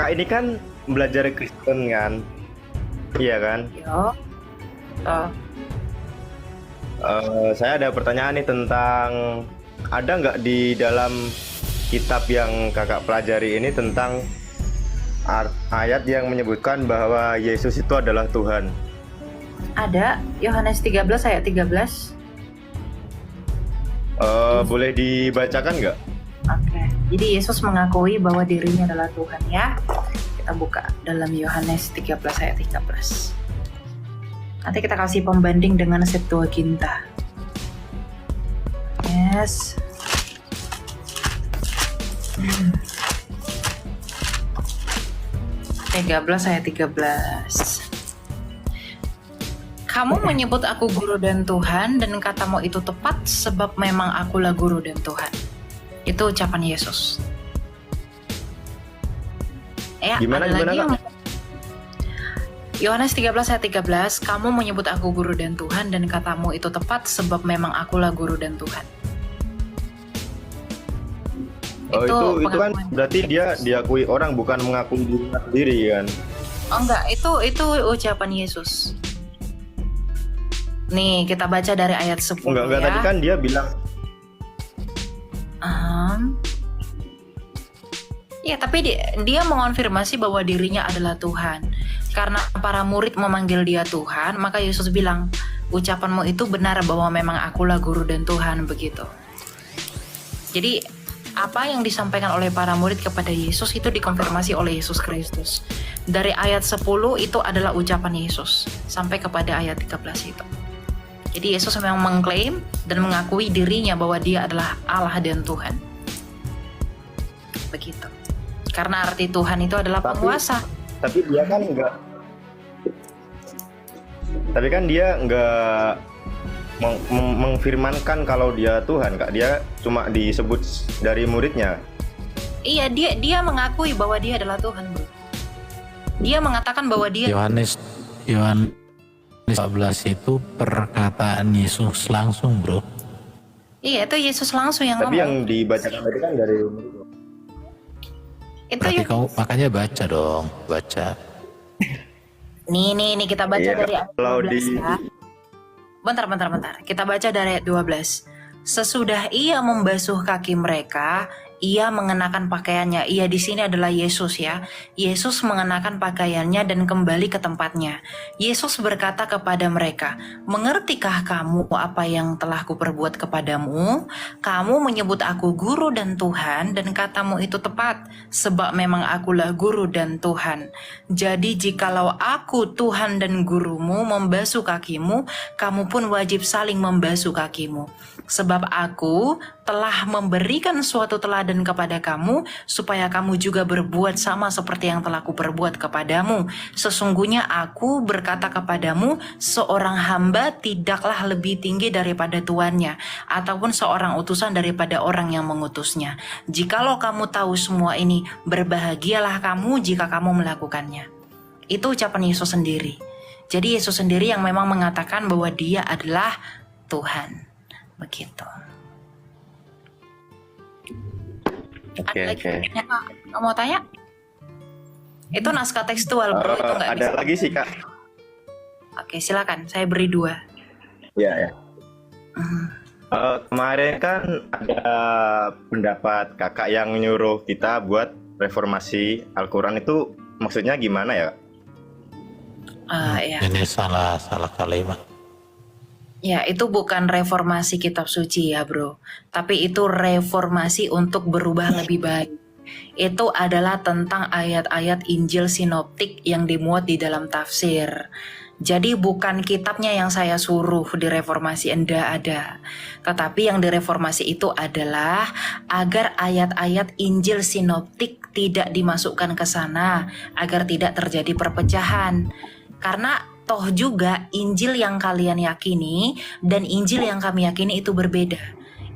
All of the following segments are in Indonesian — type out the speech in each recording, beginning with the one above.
kakak ini kan belajar Kristen kan, iya kan? Yo. Oh, Saya ada pertanyaan nih tentang ada nggak di dalam kitab yang kakak pelajari ini tentang ayat yang menyebutkan bahwa Yesus itu adalah Tuhan. ada Yohanes 13 ayat 13. Boleh dibacakan nggak? Oke. Jadi Yesus mengakui bahwa dirinya adalah Tuhan ya. Kita buka dalam Yohanes 13 ayat 13. Nanti kita kasih pembanding dengan Septuaginta. Yes. 13 ayat 13. Kamu menyebut aku guru dan Tuhan, dan katamu itu tepat sebab memang akulah guru dan Tuhan. Itu ucapan Yesus. Ya, Gimana, ada lagi Kak? Yohanes 13 ayat 13, kamu menyebut aku guru dan Tuhan, dan katamu itu tepat sebab memang akulah guru dan Tuhan. Oh, itu kan pengakuan. berarti dia diakui orang, bukan mengakui dirinya sendiri kan? Oh enggak, itu ucapan Yesus. Nih, kita baca dari ayat 10 Enggak, ya. tadi kan dia bilang. Ya, tapi dia mengonfirmasi bahwa dirinya adalah Tuhan. Karena para murid memanggil dia Tuhan, maka Yesus bilang, ucapanmu itu benar bahwa memang akulah guru dan Tuhan, begitu. Jadi, apa yang disampaikan oleh para murid kepada Yesus itu dikonfirmasi oleh Yesus Kristus. Dari ayat 10 itu adalah ucapan Yesus, sampai kepada ayat 13 itu. Jadi Yesus memang mengklaim dan mengakui dirinya bahwa dia adalah Allah dan Tuhan. Begitu. Karena arti Tuhan itu adalah penguasa. Tapi dia kan enggak. Tapi kan dia enggak mengfirmankan kalau dia Tuhan, Kak. Dia cuma disebut dari muridnya. Iya, dia mengakui bahwa dia adalah Tuhan, bro. Dia mengatakan bahwa dia Yohanes 14 itu perkataan Yesus langsung, bro. Iya, itu Yesus langsung yang Tapi ngomong. yang dibacakan tadi kan dari muridnya. Itu Berarti ya. kau makanya baca dong, baca. Nih kita baca Iya, dari ayat kalau 12 ya. Bentar. Kita baca dari ayat 12. Sesudah ia membasuh kaki mereka, ia mengenakan pakaiannya. Ia di sini adalah Yesus ya. Yesus mengenakan pakaiannya dan kembali ke tempatnya. Yesus berkata kepada mereka, mengertikah kamu apa yang telah kuperbuat kepadamu? Kamu menyebut aku guru dan Tuhan, dan katamu itu tepat, sebab memang akulah guru dan Tuhan. Jadi jikalau aku Tuhan dan gurumu membasuh kakimu, kamu pun wajib saling membasuh kakimu. Sebab aku telah memberikan suatu teladan kepada kamu, supaya kamu juga berbuat sama seperti yang telah kuperbuat kepadamu. Sesungguhnya aku berkata kepadamu, seorang hamba tidaklah lebih tinggi daripada tuannya, ataupun seorang utusan daripada orang yang mengutusnya. Jikalau kamu tahu semua ini, berbahagialah kamu jika kamu melakukannya. Itu ucapan Yesus sendiri. Jadi Yesus sendiri yang memang mengatakan bahwa dia adalah Tuhan. Begitu. Ada lagi yang kamu mau tanya? Itu naskah tekstual, bro. Itu nggak Ada bisa. lagi sih, Kak. Oke, silakan. Saya beri 2. Iya. Kemarin kan ada pendapat kakak yang nyuruh kita buat reformasi Al-Quran, itu maksudnya gimana ya? Ya. Ini salah kalimat. Ya, itu bukan reformasi kitab suci ya, bro. Tapi itu reformasi untuk berubah lebih baik. Itu adalah tentang ayat-ayat Injil sinoptik yang dimuat di dalam tafsir. Jadi bukan kitabnya yang saya suruh direformasi, enggak ada. Tetapi yang direformasi itu adalah agar ayat-ayat Injil sinoptik tidak dimasukkan ke sana, agar tidak terjadi perpecahan. Karena toh juga Injil yang kalian yakini dan Injil yang kami yakini itu berbeda.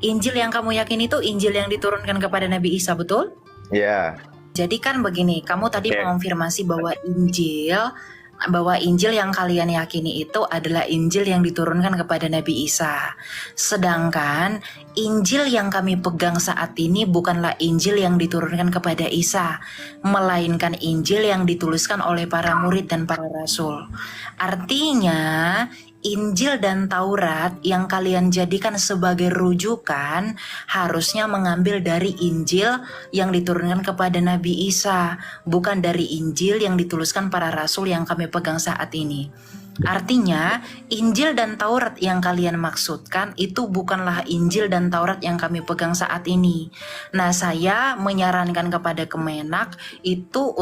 Injil yang kamu yakini itu Injil yang diturunkan kepada Nabi Isa, betul? Iya. Jadi kan begini, kamu tadi mengonfirmasi bahwa Injil bahwa Injil yang kalian yakini itu adalah Injil yang diturunkan kepada Nabi Isa. Sedangkan Injil yang kami pegang saat ini bukanlah Injil yang diturunkan kepada Isa, melainkan Injil yang dituliskan oleh para murid dan para rasul. Artinya Injil dan Taurat yang kalian jadikan sebagai rujukan harusnya mengambil dari Injil yang diturunkan kepada Nabi Isa, bukan dari Injil yang dituliskan para rasul yang kami pegang saat ini. Artinya Injil dan Taurat yang kalian maksudkan itu bukanlah Injil dan Taurat yang kami pegang saat ini. Nah, saya menyarankan kepada Kemenak itu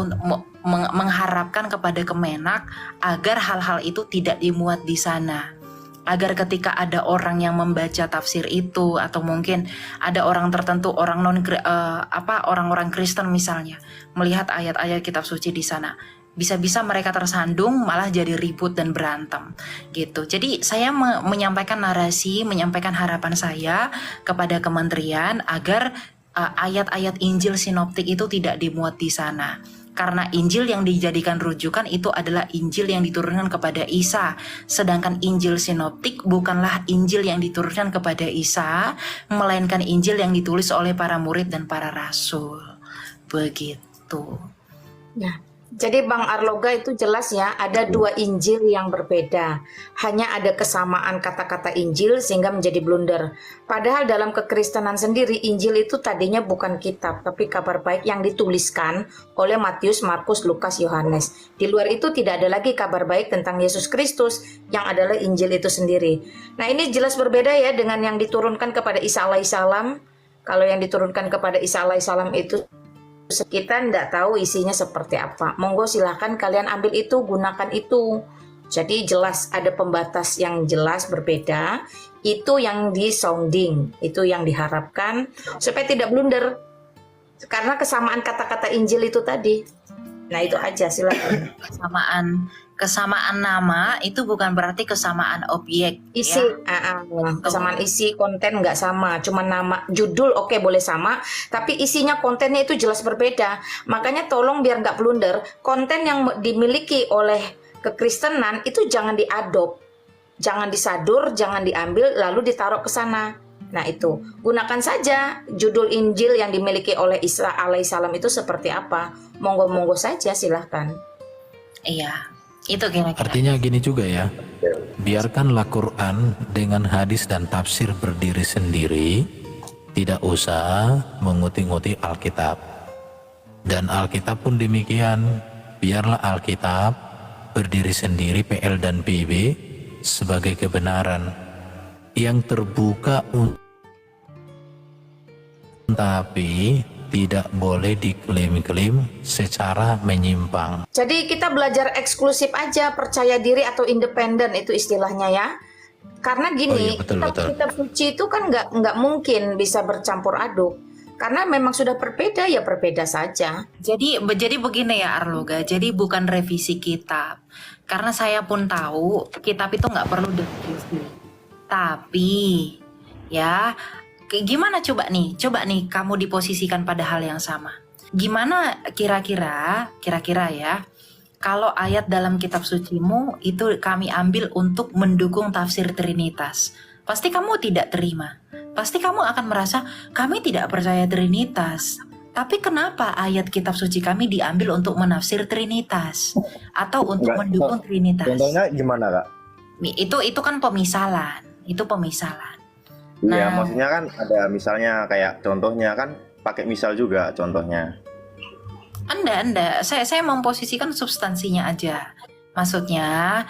mengharapkan kepada Kemenak agar hal-hal itu tidak dimuat di sana. Agar ketika ada orang yang membaca tafsir itu, atau mungkin ada orang tertentu, orang-orang Kristen misalnya, melihat ayat-ayat kitab suci di sana, bisa-bisa mereka tersandung malah jadi ribut dan berantem gitu. Jadi saya menyampaikan narasi, menyampaikan harapan saya kepada kementerian agar ayat-ayat Injil sinoptik itu tidak dimuat di sana. Karena Injil yang dijadikan rujukan itu adalah Injil yang diturunkan kepada Isa. Sedangkan Injil sinoptik bukanlah Injil yang diturunkan kepada Isa, melainkan Injil yang ditulis oleh para murid dan para rasul. Begitu. Nah, jadi Bang Arloga itu jelas ya, ada dua Injil yang berbeda. Hanya ada kesamaan kata-kata Injil sehingga menjadi blunder. Padahal dalam kekristenan sendiri, Injil itu tadinya bukan kitab, tapi kabar baik yang dituliskan oleh Matius, Markus, Lukas, Yohanes. Di luar itu tidak ada lagi kabar baik tentang Yesus Kristus yang adalah Injil itu sendiri. Nah, ini jelas berbeda ya dengan yang diturunkan kepada Isa alaihissalam. Kalau yang diturunkan kepada Isa alaihissalam itu kita tidak tahu isinya seperti apa. Monggo silahkan kalian ambil itu, gunakan itu. Jadi jelas ada pembatas yang jelas berbeda. Itu yang di sounding, itu yang diharapkan supaya tidak blunder. Karena kesamaan kata-kata Injil itu tadi. Nah, itu aja, silakan. Kesamaan nama itu bukan berarti kesamaan objek. Isi, ya. Kesamaan isi, konten nggak sama. Cuma nama, judul oke, boleh sama, tapi isinya, kontennya itu jelas berbeda. Makanya tolong biar nggak blunder, konten yang dimiliki oleh kekristenan itu jangan diadop, jangan disadur, jangan diambil lalu ditaruh ke sana. Nah, itu gunakan saja judul Injil yang dimiliki oleh Isa alaihissalam itu seperti apa. Monggo-monggo saja, silahkan. Iya, itu kira-kira. Artinya gini juga ya, biarkanlah Quran dengan hadis dan tafsir berdiri sendiri, tidak usah menguti-nguti Alkitab. Dan Alkitab pun demikian, biarlah Alkitab berdiri sendiri, PL dan PB, sebagai kebenaran yang terbuka, tapi tidak boleh diklaim-klaim secara menyimpang. Jadi kita belajar eksklusif aja, percaya diri atau independen itu istilahnya ya. Karena gini, kitab suci itu kan nggak mungkin bisa bercampur aduk. Karena memang sudah berbeda ya berbeda saja. Jadi begini ya Arloga, jadi bukan revisi kitab. Karena saya pun tahu kitab itu nggak perlu direvisi. Tapi ya gimana coba nih kamu diposisikan pada hal yang sama. Gimana kira-kira ya, kalau ayat dalam kitab sucimu itu kami ambil untuk mendukung tafsir Trinitas, pasti kamu tidak terima. Pasti kamu akan merasa kami tidak percaya Trinitas. Tapi kenapa ayat kitab suci kami diambil untuk menafsir Trinitas atau untuk mendukung Trinitas? Contohnya gimana, Kak? Itu kan pemisalan. Itu pemisalan. Iya, Nah, maksudnya kan ada misalnya kayak contohnya kan pakai misal juga contohnya. Anda, saya memposisikan substansinya aja. Maksudnya,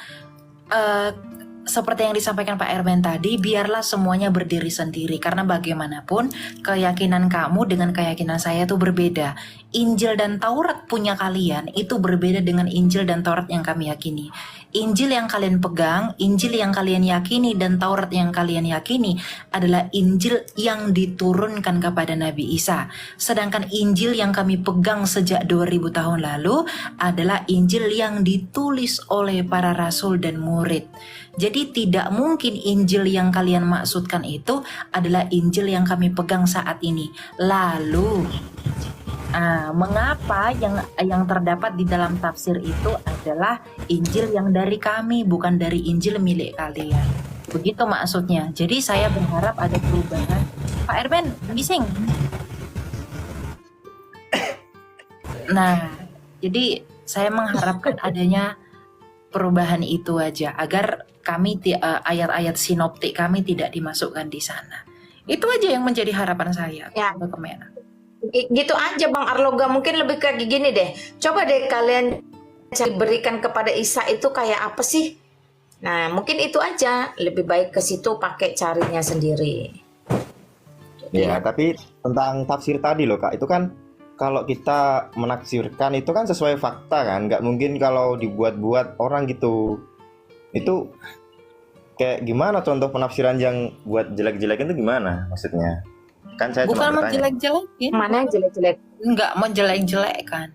seperti yang disampaikan Pak Erben tadi, biarlah semuanya berdiri sendiri. Karena bagaimanapun, keyakinan kamu dengan keyakinan saya itu berbeda. Injil dan Taurat punya kalian itu berbeda dengan Injil dan Taurat yang kami yakini. Injil yang kalian pegang, Injil yang kalian yakini, dan Taurat yang kalian yakini adalah Injil yang diturunkan kepada Nabi Isa. Sedangkan Injil yang kami pegang sejak 2000 tahun lalu adalah Injil yang ditulis oleh para rasul dan murid. Jadi tidak mungkin Injil yang kalian maksudkan itu adalah Injil yang kami pegang saat ini. Lalu Mengapa yang terdapat di dalam tafsir itu adalah Injil yang dari kami, bukan dari Injil milik kalian. Begitu maksudnya. Jadi saya berharap ada perubahan. Pak Erben, bising. Nah, jadi saya mengharapkan adanya perubahan itu aja agar kami ayat-ayat sinoptik kami tidak dimasukkan di sana. Itu aja yang menjadi harapan saya. Ya. Ke Kemenak. Gitu aja Bang Arloga, mungkin lebih kayak gini deh. Coba deh kalian cari berikan kepada Isa itu kayak apa sih? Nah, mungkin itu aja. Lebih baik ke situ pakai carinya sendiri. Ya, tapi tentang tafsir tadi loh Kak, itu kan kalau kita menafsirkan itu kan sesuai fakta kan, nggak mungkin kalau dibuat-buat orang gitu. Itu kayak gimana contoh penafsiran yang buat jelek-jelekin itu gimana maksudnya? Kan saya Bukan cuma bertanya. menjelek-jelekin, Mana yang jelek-jelek? nggak menjelek-jelekkan.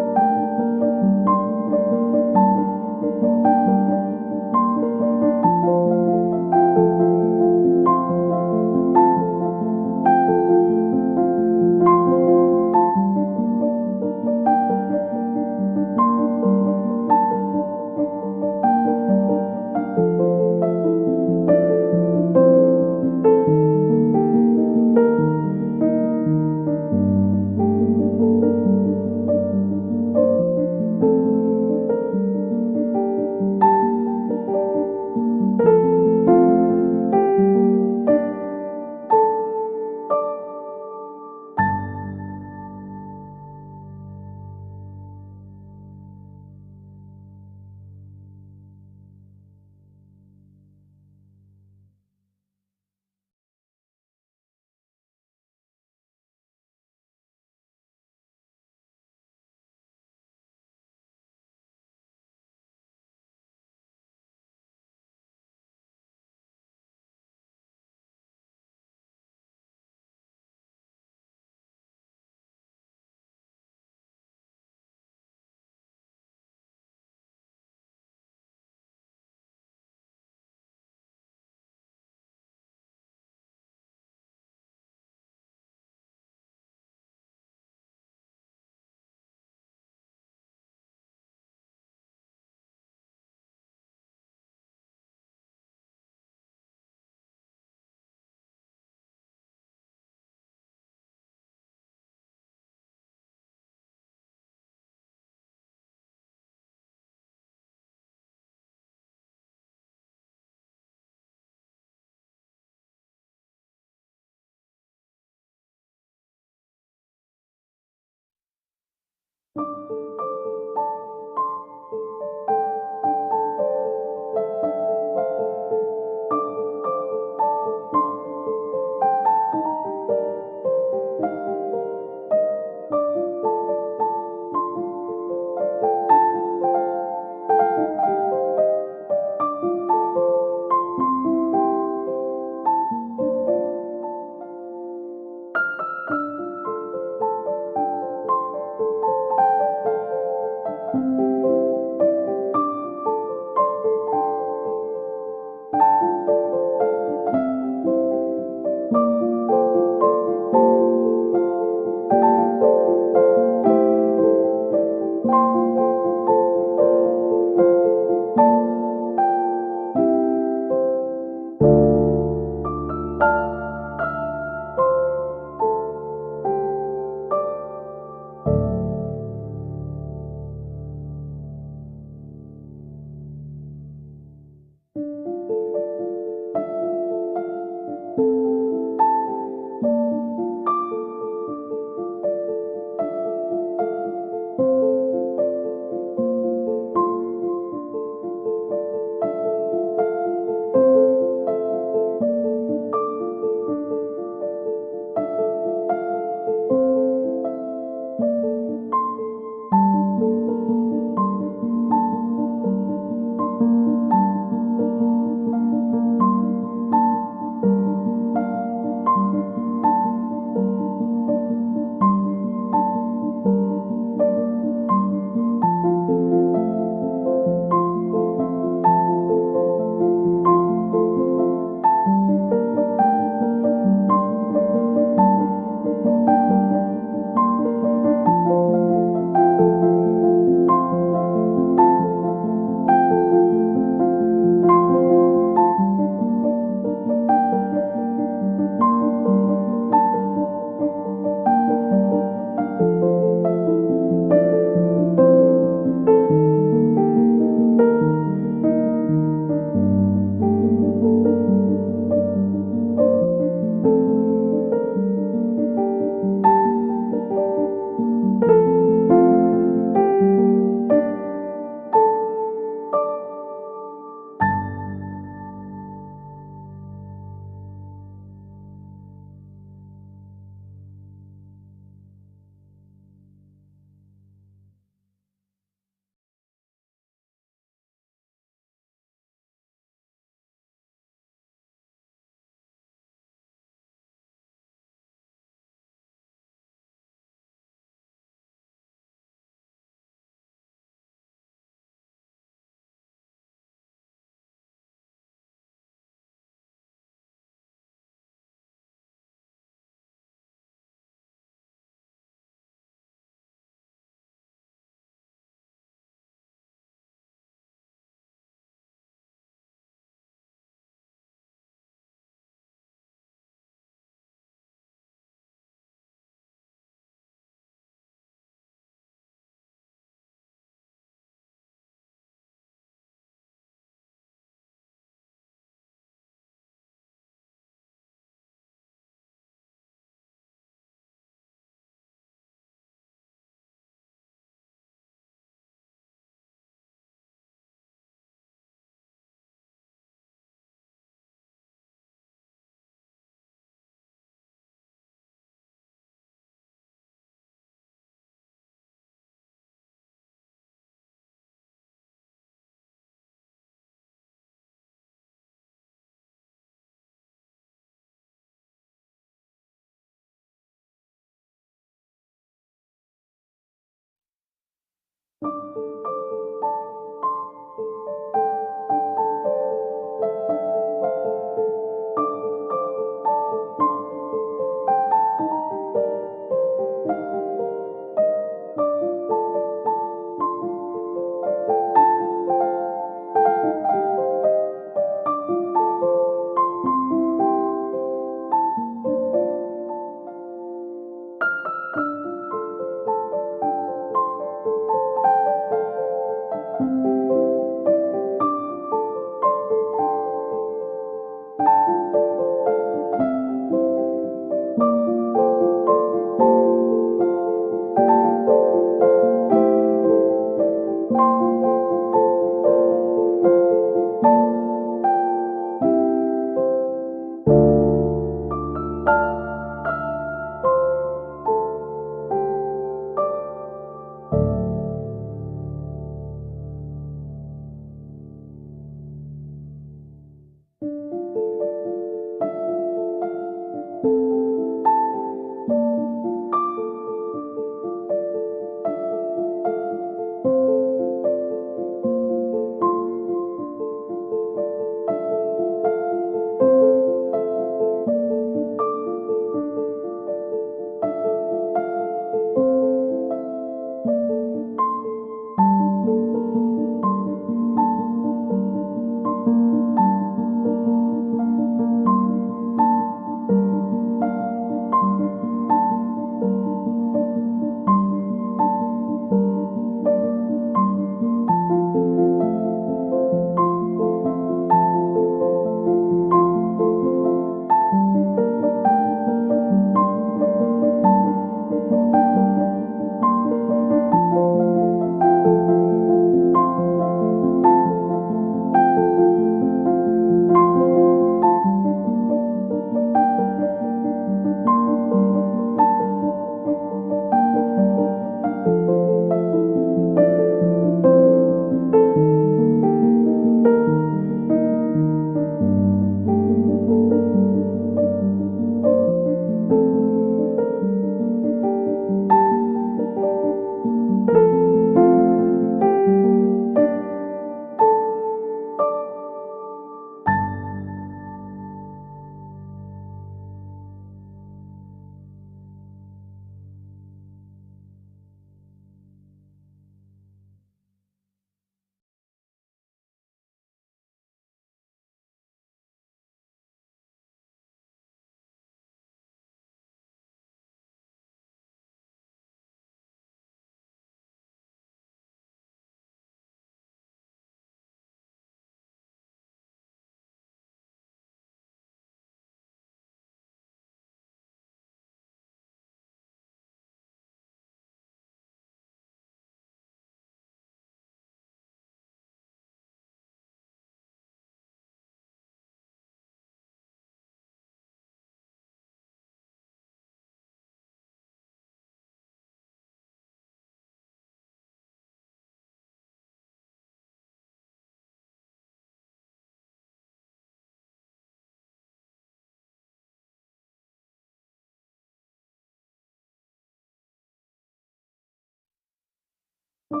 Thank